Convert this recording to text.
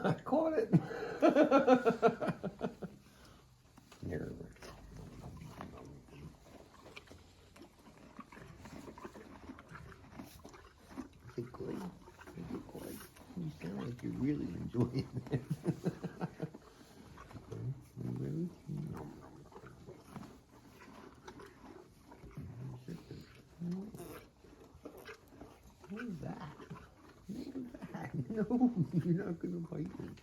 I caught it. There. Is it good? Is it good? You sound like you're really enjoying it. Okay, you ready? What is that? What is that? No, you're not gonna bite it.